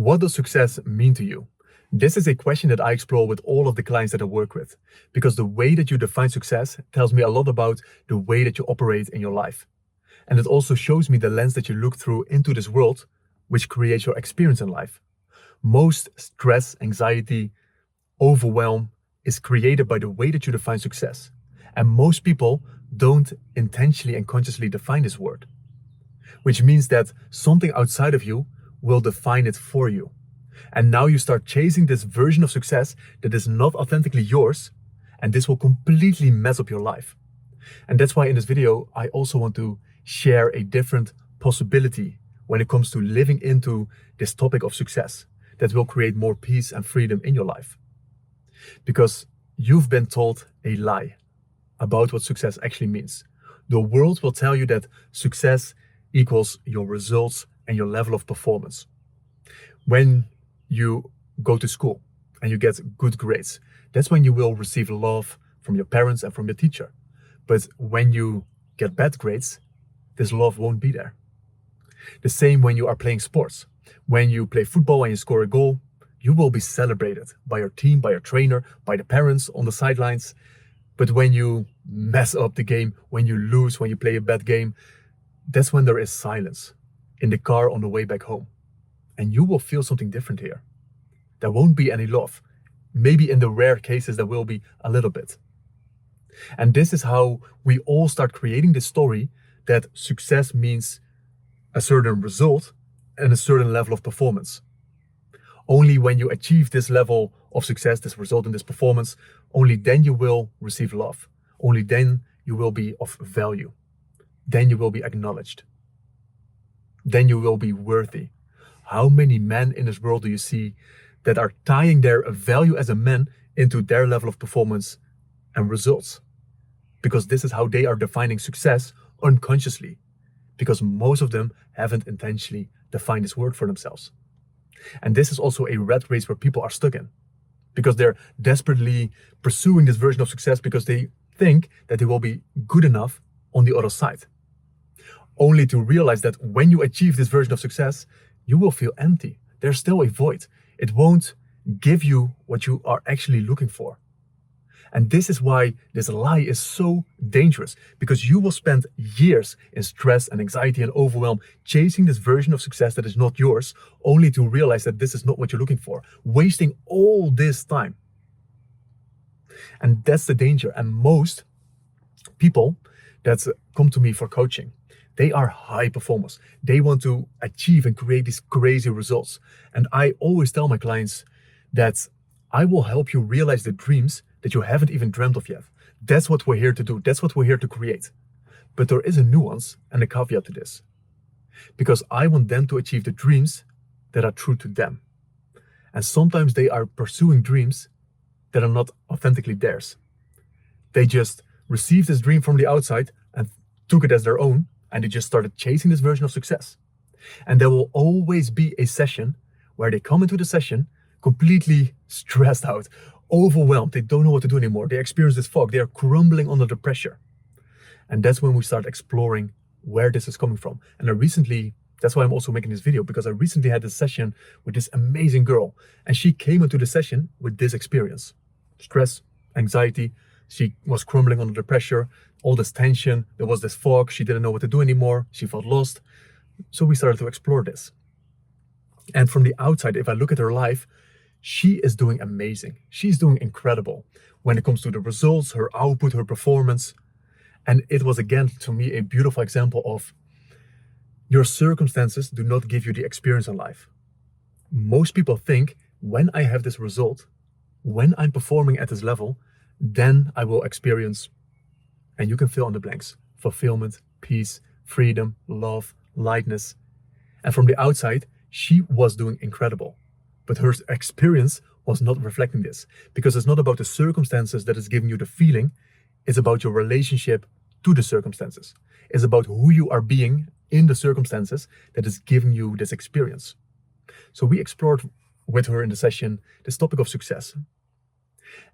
What does success mean to you? This is a question that I explore with all of the clients that I work with, because the way that you define success tells me a lot about the way that you operate in your life. And it also shows me the lens that you look through into this world, which creates your experience in life. Most stress, anxiety, overwhelm is created by the way that you define success. And most people don't intentionally and consciously define this word, which means that something outside of you will define it for you. And now you start chasing this version of success that is not authentically yours, and this will completely mess up your life. And that's why in this video, I also want to share a different possibility when it comes to living into this topic of success that will create more peace and freedom in your life. Because you've been told a lie about what success actually means. The world will tell you that success equals your results and your level of performance. When you go to school and you get good grades, that's when you will receive love from your parents and from your teacher. But when you get bad grades, this love won't be there. The same when you are playing sports. When you play football and you score a goal, you will be celebrated by your team, by your trainer, by the parents on the sidelines. But when you mess up the game, when you lose, when you play a bad game, that's when there is silence in the car on the way back home. And you will feel something different here. There won't be any love. Maybe in the rare cases there will be a little bit. And this is how we all start creating this story that success means a certain result and a certain level of performance. Only when you achieve this level of success, this result and this performance, only then you will receive love. Only then you will be of value. Then you will be acknowledged. Then you will be worthy. How many men in this world do you see that are tying their value as a man into their level of performance and results? Because this is how they are defining success unconsciously. Because most of them haven't intentionally defined this word for themselves. And this is also a rat race where people are stuck in. Because they're desperately pursuing this version of success because they think that they will be good enough on the other side. Only to realize that when you achieve this version of success, you will feel empty. There's still a void. It won't give you what you are actually looking for. And this is why this lie is so dangerous, because you will spend years in stress and anxiety and overwhelm chasing this version of success that is not yours, only to realize that this is not what you're looking for, wasting all this time. And that's the danger. And most people that come to me for coaching, they are high performers. They want to achieve and create these crazy results. And I always tell my clients that I will help you realize the dreams that you haven't even dreamt of yet. That's what we're here to do. That's what we're here to create. But there is a nuance and a caveat to this. Because I want them to achieve the dreams that are true to them. And sometimes they are pursuing dreams that are not authentically theirs. They just received this dream from the outside and took it as their own, and they just started chasing this version of success. And there will always be a session where they come into the session completely stressed out, overwhelmed. They don't know what to do anymore. They experience this fog. They are crumbling under the pressure. And that's when we start exploring where this is coming from. And that's why I'm also making this video, because I recently had this session with this amazing girl, and she came into the session with this experience: stress, anxiety. She was crumbling under the pressure, all this tension. There was this fog. She didn't know what to do anymore. She felt lost. So we started to explore this. And from the outside, if I look at her life, she is doing amazing. She's doing incredible when it comes to the results, her output, her performance. And it was, again, to me, a beautiful example of your circumstances do not give you the experience in life. Most people think, when I have this result, when I'm performing at this level, then I will experience, and you can fill in the blanks, fulfillment, peace, freedom, love, lightness. And from the outside, she was doing incredible. But her experience was not reflecting this, because it's not about the circumstances that is giving you the feeling. It's about your relationship to the circumstances. It's about who you are being in the circumstances that is giving you this experience. So we explored with her in the session this topic of success.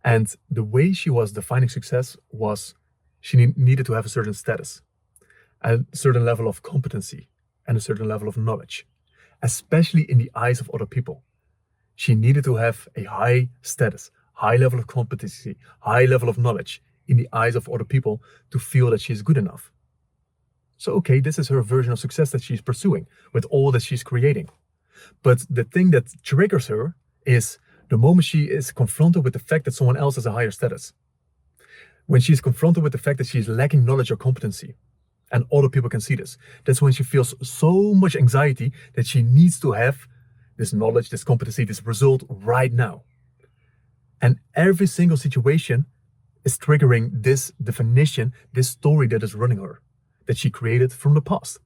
And the way she was defining success was she needed to have a certain status, a certain level of competency, and a certain level of knowledge. especially in the eyes of other people. She needed to have a high status, high level of competency, high level of knowledge in the eyes of other people to feel that she's good enough. So, okay, this is her version of success that she's pursuing with all that she's creating. But the thing that triggers her is the moment she is confronted with the fact that someone else has a higher status. When she's confronted with the fact that she's lacking knowledge or competency, and other people can see this, that's when she feels so much anxiety that she needs to have this knowledge, this competency, this result right now. And every single situation is triggering this definition, this story that is running her, that she created from the past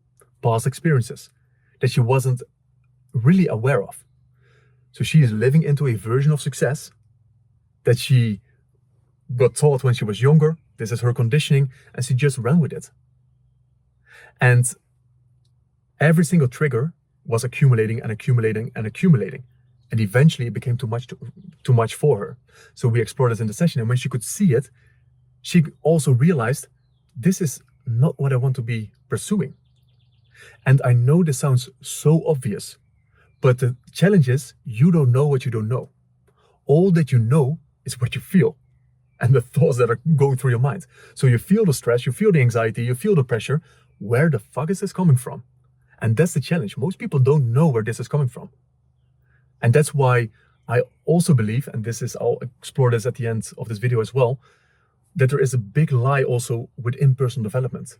experiences that she wasn't really aware of. So she is living into a version of success that she got taught when she was younger. This is her conditioning, and she just ran with it. And every single trigger was accumulating and accumulating and accumulating. And eventually it became too much for her. So we explored this in the session. And when she could see it, she also realized, this is not what I want to be pursuing. And I know this sounds so obvious, but the challenge is you don't know what you don't know. All that you know is what you feel and the thoughts that are going through your mind. So you feel the stress, you feel the anxiety, you feel the pressure. Where the fuck is this coming from? And that's the challenge. Most people don't know where this is coming from. And that's why I also believe, and I'll explore this at the end of this video as well, that there is a big lie also within personal development.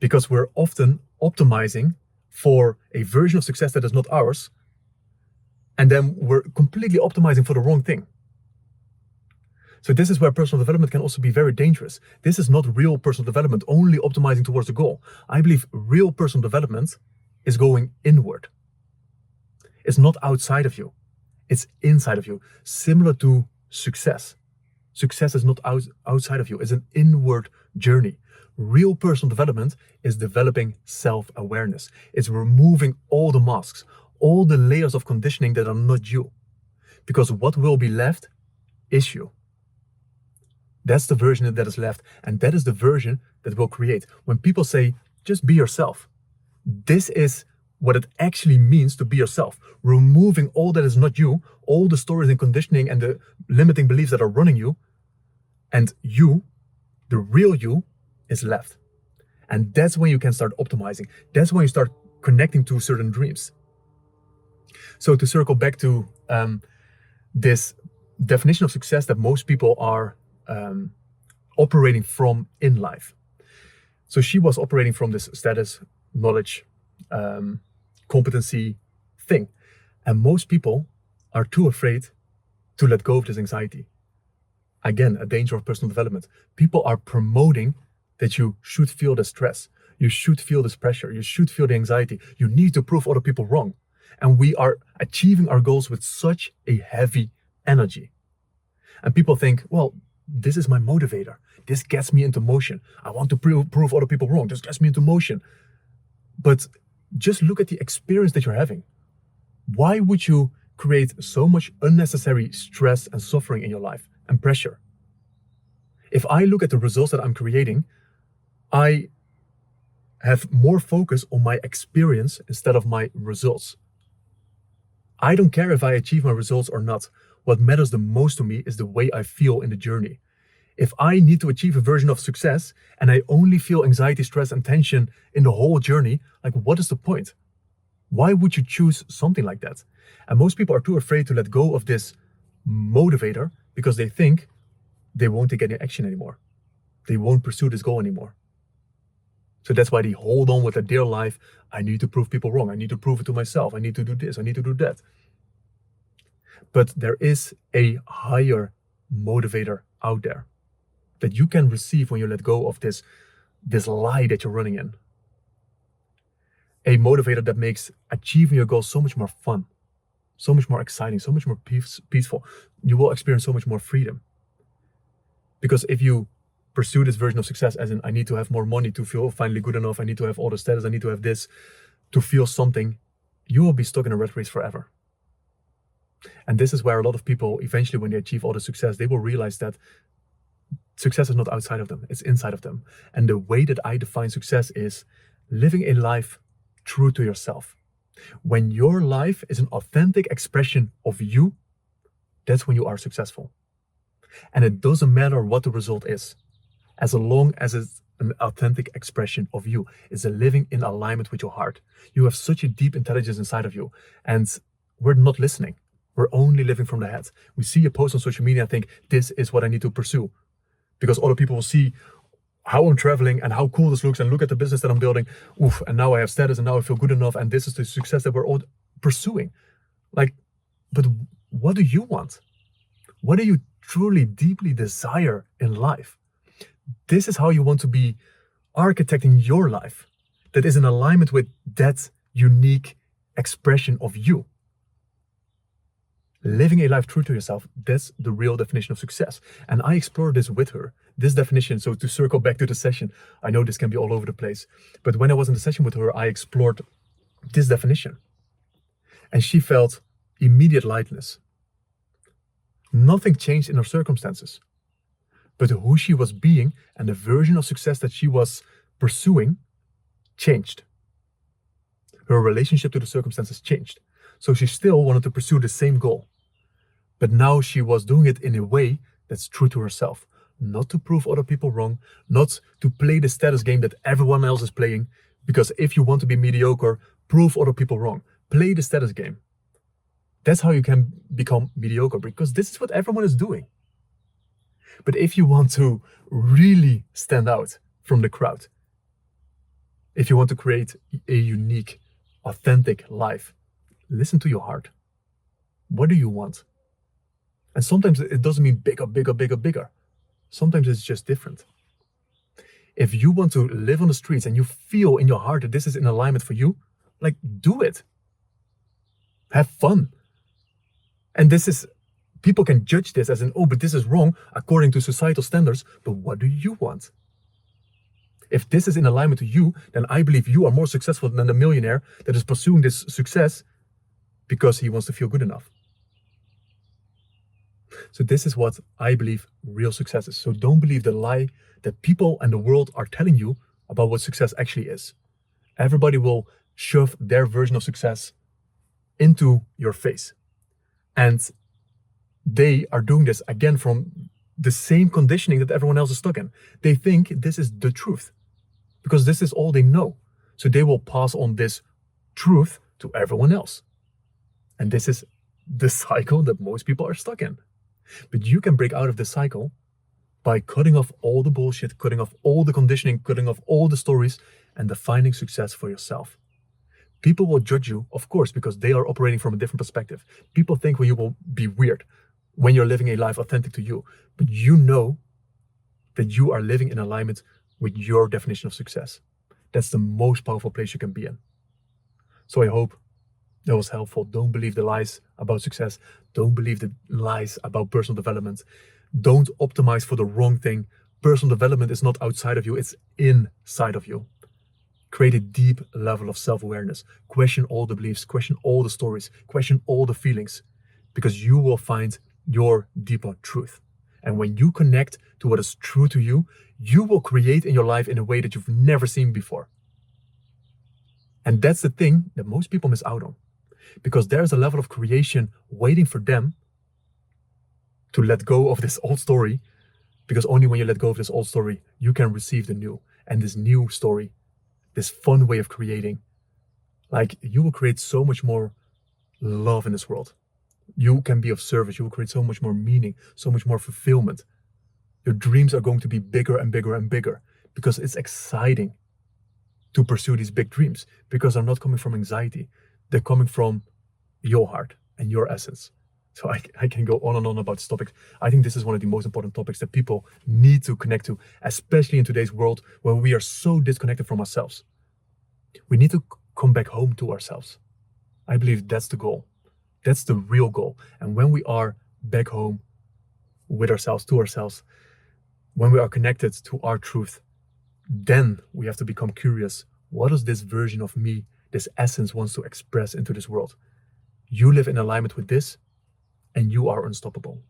Because we're often optimizing for a version of success that is not ours, and then we're completely optimizing for the wrong thing. So this is where personal development can also be very dangerous. This is not real personal development, only optimizing towards the goal. I believe real personal development is going inward. It's not outside of you. It's inside of you. Similar to success. Success is not outside of you. It's an inward journey. Real personal development is developing self-awareness. It's removing all the masks, all the layers of conditioning that are not you. Because what will be left is you. That's the version that is left, and that is the version that will create. When people say, just be yourself, this is what it actually means to be yourself. Removing all that is not you, all the stories and conditioning and the limiting beliefs that are running you, and you, the real you, is left. And that's when you can start optimizing. That's when you start connecting to certain dreams. So to circle back to this definition of success that most people are operating from in life. So she was operating from this status, knowledge, competency thing. And most people are too afraid to let go of this anxiety. Again, a danger of personal development. People are promoting that you should feel the stress. You should feel this pressure. You should feel the anxiety. You need to prove other people wrong. And we are achieving our goals with such a heavy energy. And people think, well, this is my motivator. This gets me into motion. I want to prove other people wrong. This gets me into motion. But just look at the experience that you're having. Why would you create so much unnecessary stress and suffering in your life and pressure? If I look at the results that I'm creating, I have more focus on my experience instead of my results. I don't care if I achieve my results or not. What matters the most to me is the way I feel in the journey. If I need to achieve a version of success and I only feel anxiety, stress, and tension in the whole journey, like what is the point? Why would you choose something like that? And most people are too afraid to let go of this motivator because they think they won't take any action anymore. They won't pursue this goal anymore. So that's why they hold on with their dear life. I need to prove people wrong. I need to prove it to myself. I need to do this. I need to do that. But there is a higher motivator out there that you can receive when you let go of this lie that you're running in. A motivator that makes achieving your goals so much more fun, so much more exciting, so much more peaceful. You will experience so much more freedom. Because if you pursue this version of success as in, I need to have more money to feel finally good enough, I need to have all the status, I need to have this to feel something, you will be stuck in a rat race forever. And this is where a lot of people, eventually when they achieve all the success, they will realize that success is not outside of them, it's inside of them. And the way that I define success is living a life true to yourself. When your life is an authentic expression of you, that's when you are successful. And it doesn't matter what the result is, as long as it's an authentic expression of you. It's a living in alignment with your heart. You have such a deep intelligence inside of you, and we're not listening. We're only living from the head. We see a post on social media and think, this is what I need to pursue. Because other people will see how I'm traveling and how cool this looks, and look at the business that I'm building. Oof, and now I have status and now I feel good enough, and this is the success that we're all pursuing. Like, but what do you want? What do you truly, deeply desire in life? This is how you want to be architecting your life that is in alignment with that unique expression of you. Living a life true to yourself, that's the real definition of success. And I explored this with her, this definition. So to circle back to the session, I know this can be all over the place, but when I was in the session with her, I explored this definition. And she felt immediate lightness. Nothing changed in her circumstances, but who she was being and the version of success that she was pursuing changed. Her relationship to the circumstances changed. So she still wanted to pursue the same goal. But now she was doing it in a way that's true to herself. Not to prove other people wrong, not to play the status game that everyone else is playing. Because if you want to be mediocre, prove other people wrong. Play the status game. That's how you can become mediocre, because this is what everyone is doing. But if you want to really stand out from the crowd, if you want to create a unique, authentic life, listen to your heart. What do you want? And sometimes it doesn't mean bigger, bigger, bigger, bigger. Sometimes it's just different. If you want to live on the streets and you feel in your heart that this is in alignment for you, like, do it. Have fun. And this is, people can judge this as oh, but this is wrong according to societal standards. But what do you want? If this is in alignment to you, then I believe you are more successful than the millionaire that is pursuing this success because he wants to feel good enough. So this is what I believe real success is. So don't believe the lie that people and the world are telling you about what success actually is. Everybody will shove their version of success into your face. And they are doing this again from the same conditioning that everyone else is stuck in. They think this is the truth because this is all they know. So they will pass on this truth to everyone else. And this is the cycle that most people are stuck in. But you can break out of this cycle by cutting off all the bullshit, cutting off all the conditioning, cutting off all the stories, and defining success for yourself. People will judge you, of course, because they are operating from a different perspective. People think you will be weird when you're living a life authentic to you. But you know that you are living in alignment with your definition of success. That's the most powerful place you can be in. So I hope that was helpful. Don't believe the lies about success. Don't believe the lies about personal development. Don't optimize for the wrong thing. Personal development is not outside of you, it's inside of you. Create a deep level of self-awareness. Question all the beliefs, question all the stories, question all the feelings, because you will find your deeper truth. And when you connect to what is true to you, you will create in your life in a way that you've never seen before. And that's the thing that most people miss out on, because there's a level of creation waiting for them to let go of this old story, because only when you let go of this old story, you can receive the new. And this new story, this fun way of creating, like, you will create so much more love in this world. You can be of service. You will create so much more meaning, so much more fulfillment. Your dreams are going to be bigger and bigger and bigger, because it's exciting to pursue these big dreams, because they're not coming from anxiety. They're coming from your heart and your essence. So I can go on and on about this topic. I think this is one of the most important topics that people need to connect to, especially in today's world where we are so disconnected from ourselves. We need to come back home to ourselves. I believe that's the goal. That's the real goal. And when we are back home with ourselves, to ourselves, when we are connected to our truth, then we have to become curious. What does this version of me, this essence, wants to express into this world? You live in alignment with this, and you are unstoppable.